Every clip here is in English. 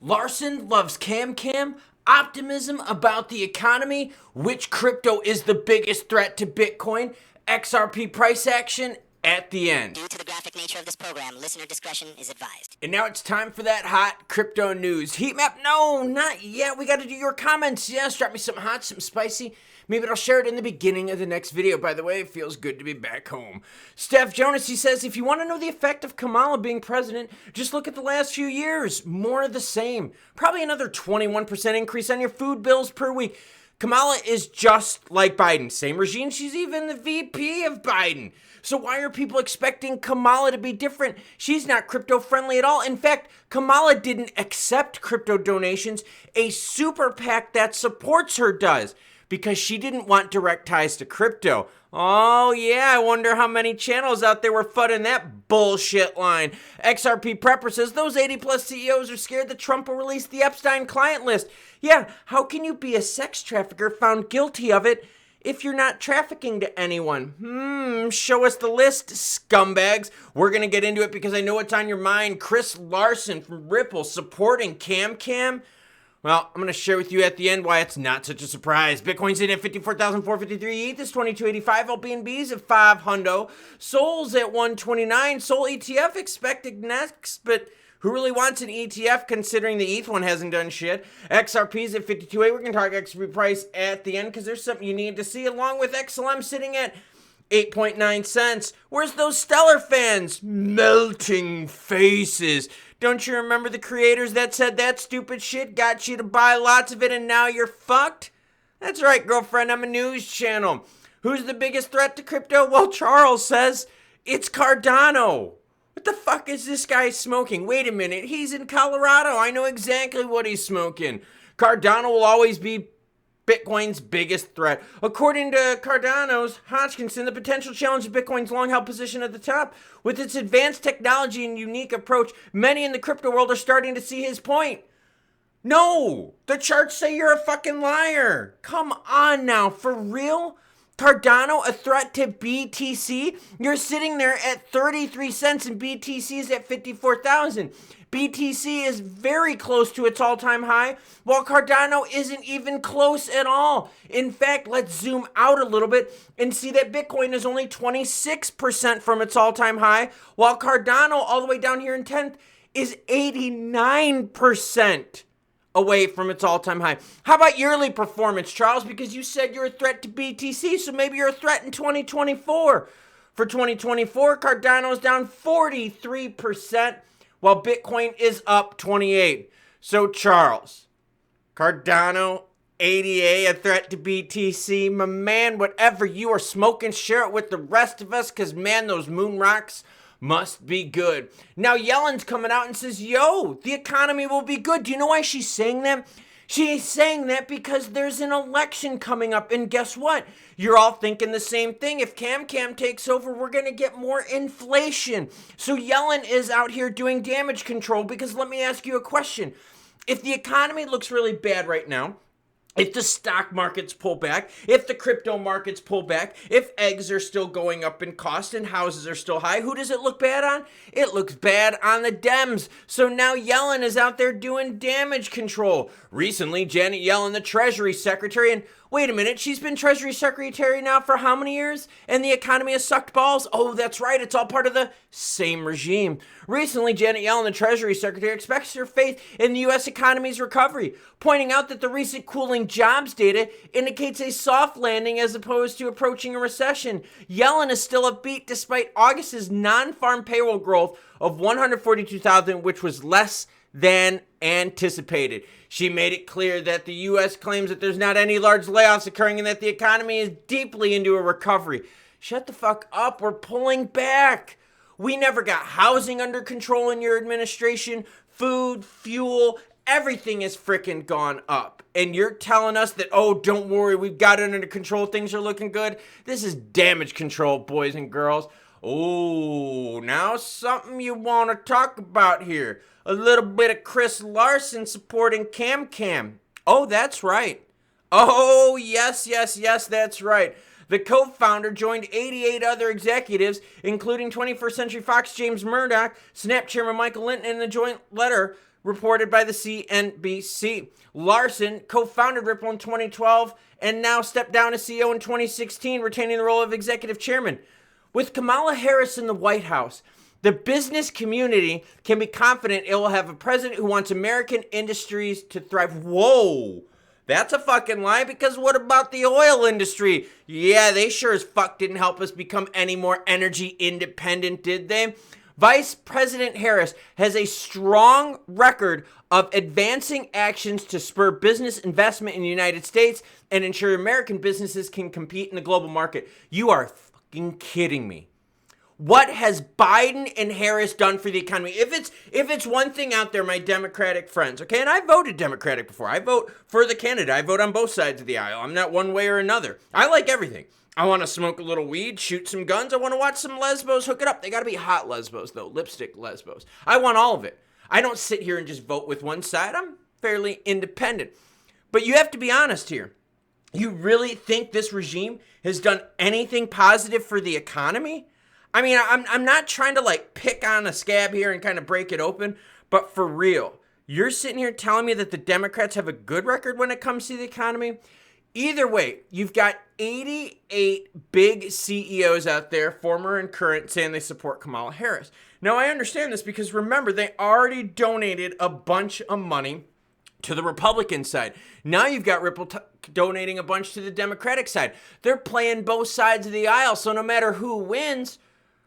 Larson loves cam, optimism about the economy, which crypto is the biggest threat to Bitcoin, XRP price action at the end. Due to the graphic nature of this program, listener discretion is advised. And now it's time for that hot crypto news. Heat map? No, not yet. We got to do your comments. Yes, drop me something hot, something spicy. Maybe I'll share it in the beginning of the next video. By the way, it feels good to be back home. Steph Jonas, he says, if you want to know the effect of Kamala being president, just look at the last few years. More of the same. Probably another 21% increase on your food bills per week. Kamala is just like Biden. Same regime. She's even the VP of Biden. So why are people expecting Kamala to be different? She's not crypto friendly at all. In fact, Kamala didn't accept crypto donations. A super PAC that supports her does, because she didn't want direct ties to crypto. Oh yeah, I wonder how many channels out there were fudding that bullshit line. XRP Prepper says those 80 plus CEOs are scared that Trump will release the Epstein client list. Yeah, how can you be a sex trafficker found guilty of it if you're not trafficking to anyone? Show us the list, scumbags. We're gonna get into it because I know what's on your mind. Chris Larson from Ripple supporting Cam. Well, I'm going to share with you at the end why it's not such a surprise. Bitcoin's in at 54,453. ETH is 2285. LBNB's at 500. Sol's at 129. Sol ETF expected next, but who really wants an ETF considering the ETH one hasn't done shit? XRP's at 52.8. We're going to talk XRP price at the end because there's something you need to see, along with XLM sitting at 8.9 cents. Where's those Stellar fans? Melting faces. Don't you remember the creators that said that stupid shit, got you to buy lots of it, and now you're fucked? That's right, girlfriend, I'm a news channel. Who's the biggest threat to crypto? Well, Charles says it's Cardano. What the fuck is this guy smoking? Wait a minute, he's in Colorado. I know exactly what he's smoking. Cardano will always be Bitcoin's biggest threat. According to Cardano's Hodgkinson, the potential challenge of Bitcoin's long-held position at the top. With its advanced technology and unique approach, many in the crypto world are starting to see his point. No! The charts say you're a fucking liar. Come on now, for real? Cardano, a threat to BTC? You're sitting there at 33 cents and BTC is at 54,000. BTC is very close to its all-time high, while Cardano isn't even close at all. In fact, let's zoom out a little bit and see that Bitcoin is only 26% from its all-time high, while Cardano, all the way down here in 10th, is 89% away from its all-time high. How about yearly performance, Charles? Because you said you're a threat to BTC, so maybe you're a threat in 2024. For 2024, Cardano's down 43%. While Bitcoin is up 28. So Charles, Cardano, ADA, a threat to BTC. My man, whatever you are smoking, share it with the rest of us, because man, those moon rocks must be good. Now Yellen's coming out and says, yo, the economy will be good. Do you know why she's saying that? She's saying that because there's an election coming up, and guess what? You're all thinking the same thing. If Cam takes over, we're going to get more inflation. So Yellen is out here doing damage control, because let me ask you a question. If the economy looks really bad right now, if the stock markets pull back, if the crypto markets pull back, if eggs are still going up in cost and houses are still high, who does it look bad on? It looks bad on the Dems. So now Yellen is out there doing damage control. Recently, Janet Yellen, the Treasury Secretary, and wait a minute, she's been Treasury Secretary now for how many years? And the economy has sucked balls? Oh, that's right, it's all part of the same regime. Recently, Janet Yellen, the Treasury Secretary, expects her faith in the U.S. economy's recovery, pointing out that the recent cooling jobs data indicates a soft landing as opposed to approaching a recession. Yellen is still upbeat despite August's non-farm payroll growth of 142,000, which was less than anticipated. She made it clear that the U.S. claims that there's not any large layoffs occurring and that the economy is deeply into a recovery. Shut the fuck up. We're pulling back. We never got housing under control in your administration. Food, fuel, everything is freaking gone up. And you're telling us that, oh, don't worry, we've got it under control, things are looking good. This is damage control, boys and girls. Oh, now something you want to talk about here. A little bit of Chris Larson supporting Cam. Oh, that's right. Oh, yes, that's right. The co-founder joined 88 other executives, including 21st Century Fox James Murdoch, Snap Chairman Michael Linton, in the joint letter reported by the CNBC. Larson co-founded Ripple in 2012 and now stepped down as CEO in 2016, retaining the role of executive chairman. With Kamala Harris in the White House, the business community can be confident it will have a president who wants American industries to thrive. Whoa, that's a fucking lie, because what about the oil industry? Yeah, they sure as fuck didn't help us become any more energy independent, did they? Vice President Harris has a strong record of advancing actions to spur business investment in the United States and ensure American businesses can compete in the global market. You are fucking kidding me. What has Biden and Harris done for the economy? If it's one thing out there, my Democratic friends, okay, and I voted Democratic before. I vote for the candidate. I vote on both sides of the aisle. I'm not one way or another. I like everything. I want to smoke a little weed, shoot some guns. I want to watch some lesbos hook it up. They got to be hot lesbos, though, lipstick lesbos. I want all of it. I don't sit here and just vote with one side. I'm fairly independent. But you have to be honest here. You really think this regime has done anything positive for the economy? I mean, I'm not trying to like pick on a scab here and kind of break it open, but for real, you're sitting here telling me that the Democrats have a good record when it comes to the economy? Either way, you've got 88 big CEOs out there, former and current, saying they support Kamala Harris. Now, I understand this because remember, they already donated a bunch of money to the Republican side. Now you've got Ripple donating a bunch to the Democratic side. They're playing both sides of the aisle, so no matter who wins,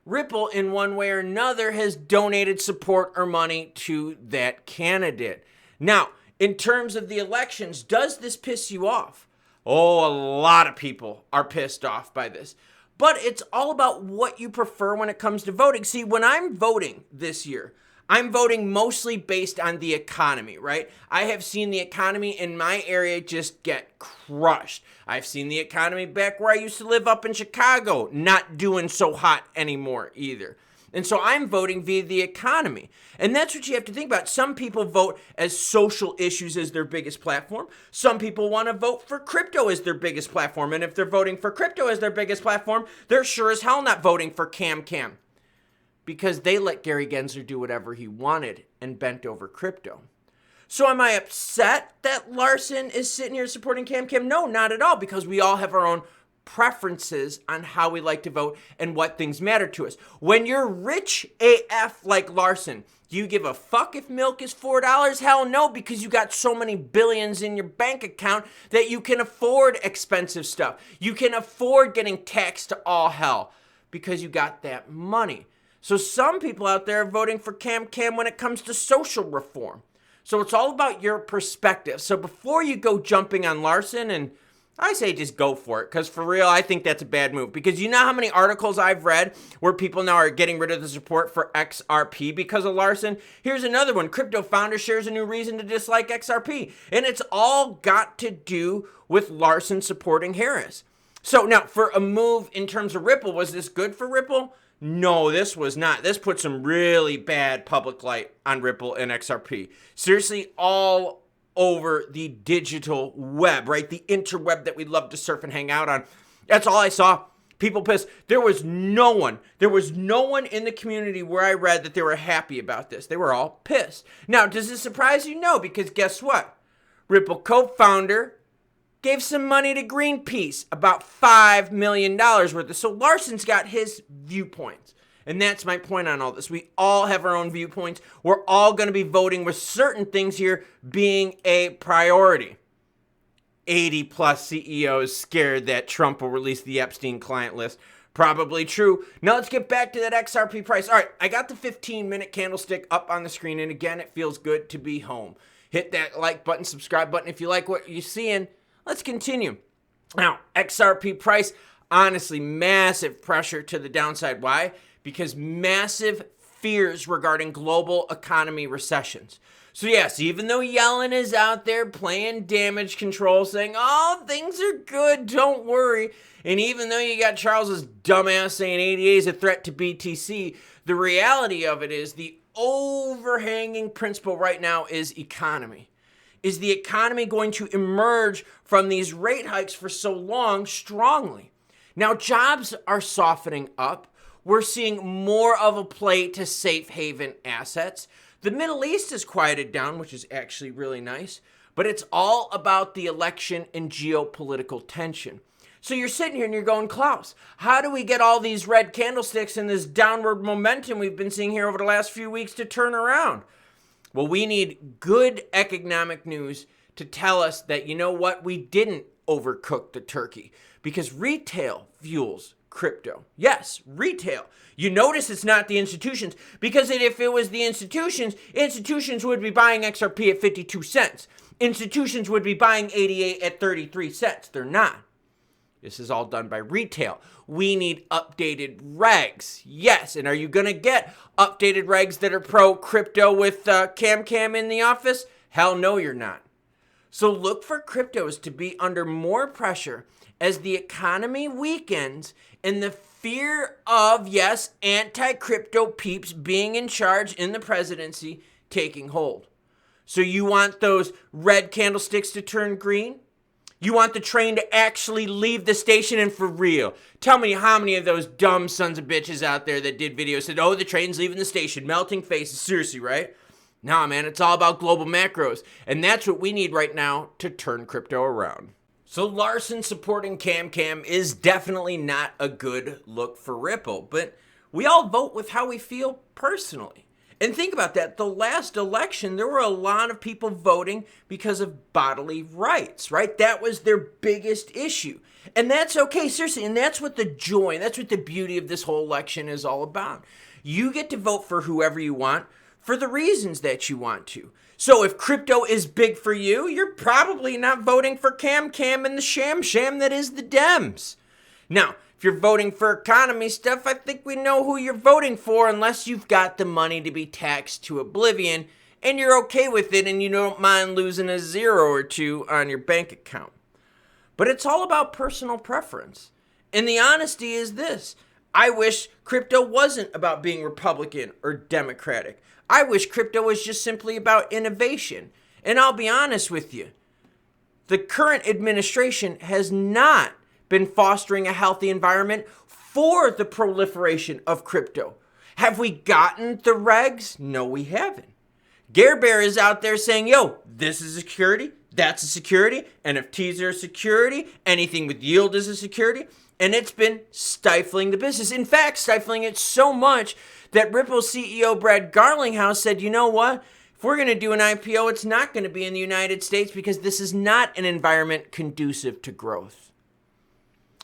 Ripple, in one way or another, has donated support or money to that candidate. Now, in terms of the elections, does this piss you off? Oh, a lot of people are pissed off by this. But it's all about what you prefer when it comes to voting. See, when I'm voting this year, I'm voting mostly based on the economy, right? I have seen the economy in my area just get crushed. I've seen the economy back where I used to live up in Chicago not doing so hot anymore either. And so I'm voting via the economy. And that's what you have to think about. Some people vote as social issues as their biggest platform. Some people want to vote for crypto as their biggest platform. And if they're voting for crypto as their biggest platform, they're sure as hell not voting for Cam. Because they let Gary Gensler do whatever he wanted and bent over crypto. So am I upset that Larson is sitting here supporting Cam? No, not at all, because we all have our own preferences on how we like to vote and what things matter to us. When you're rich AF like Larson, do you give a fuck if milk is $4? Hell no, because you got so many billions in your bank account that you can afford expensive stuff. You can afford getting taxed to all hell because you got that money. So some people out there are voting for Cam when it comes to social reform. So it's all about your perspective. So before you go jumping on Larson, and I say just go for it, because for real, I think that's a bad move. Because you know how many articles I've read where people now are getting rid of the support for XRP because of Larson? Here's another one. Crypto founder shares a new reason to dislike XRP. And it's all got to do with Larson supporting Harris. So now, for a move in terms of Ripple, was this good for Ripple? No, this was not. This put some really bad public light on Ripple and XRP. Seriously, all over the digital web, right? The interweb that we love to surf and hang out on. That's all I saw. People pissed. There was no one in the community where I read that they were happy about this. They were all pissed. Now, does this surprise you? No, because guess what? Ripple co-founder gave some money to Greenpeace, about $5 million worth of. So Larson's got his viewpoints. And that's my point on all this. We all have our own viewpoints. We're all going to be voting with certain things here being a priority. 80 plus CEOs scared that Trump will release the Epstein client list. Probably true. Now let's get back to that XRP price. All right, I got the 15-minute candlestick up on the screen. And again, it feels good to be home. Hit that like button, subscribe button if you like what you're seeing. Let's continue. Now, XRP price, honestly, massive pressure to the downside. Why? Because massive fears regarding global economy recessions. So yes, even though Yellen is out there playing damage control, saying, oh, things are good, don't worry. And even though you got Charles's dumbass saying ADA is a threat to BTC, the reality of it is the overhanging principle right now is economy. Is the economy going to emerge from these rate hikes for so long strongly? Now, jobs are softening up. We're seeing more of a play to safe haven assets. The Middle East is quieted down, which is actually really nice, but it's all about the election and geopolitical tension. So you're sitting here and you're going, Klaus, how do we get all these red candlesticks and this downward momentum we've been seeing here over the last few weeks to turn around? Well, we need good economic news to tell us that, you know what, we didn't overcook the turkey, because retail fuels crypto. Yes, retail. You notice it's not the institutions, because if it was the institutions would be buying XRP at 52 cents. Institutions would be buying 88 at 33 cents. They're not. This is all done by retail. We need updated regs. Yes, and are you going to get updated regs that are pro-crypto with Cam in the office? Hell no, you're not. So look for cryptos to be under more pressure as the economy weakens and the fear of, yes, anti-crypto peeps being in charge in the presidency taking hold. So you want those red candlesticks to turn green? You want the train to actually leave the station, and for real. Tell me how many of those dumb sons of bitches out there that did videos said, oh, the train's leaving the station, melting faces. Seriously, right? Nah, man, it's all about global macros. And that's what we need right now to turn crypto around. So Larson supporting Cam is definitely not a good look for Ripple. But we all vote with how we feel personally. And think about that. The last election, there were a lot of people voting because of bodily rights, right? That was their biggest issue. And that's okay, seriously. And that's what the joy, and that's what the beauty of this whole election is all about. You get to vote for whoever you want for the reasons that you want to. So if crypto is big for you, you're probably not voting for Cam and the sham that is the Dems. Now, if you're voting for economy stuff, I think we know who you're voting for, unless you've got the money to be taxed to oblivion and you're okay with it and you don't mind losing a zero or two on your bank account. But it's all about personal preference. And the honesty is this: I wish crypto wasn't about being Republican or Democratic. I wish crypto was just simply about innovation. And I'll be honest with you, the current administration has not been fostering a healthy environment for the proliferation of crypto. Have we gotten the regs? No, we haven't. Gare Bear is out there saying, yo, this is a security, that's a security, NFTs are a security, anything with yield is a security, and it's been stifling the business. In fact, stifling it so much that Ripple CEO Brad Garlinghouse said, you know what? If we're going to do an IPO, it's not going to be in the United States because this is not an environment conducive to growth.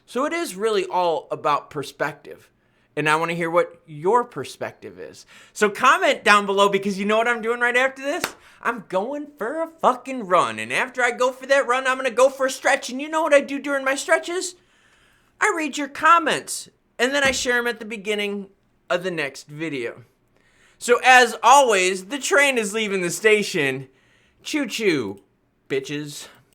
So it is really all about perspective. And I want to hear what your perspective is. So comment down below, because you know what I'm doing right after this? I'm going for a fucking run. And after I go for that run, I'm going to go for a stretch. And you know what I do during my stretches? I read your comments. And then I share them at the beginning of the next video. So as always, the train is leaving the station. Choo-choo, bitches.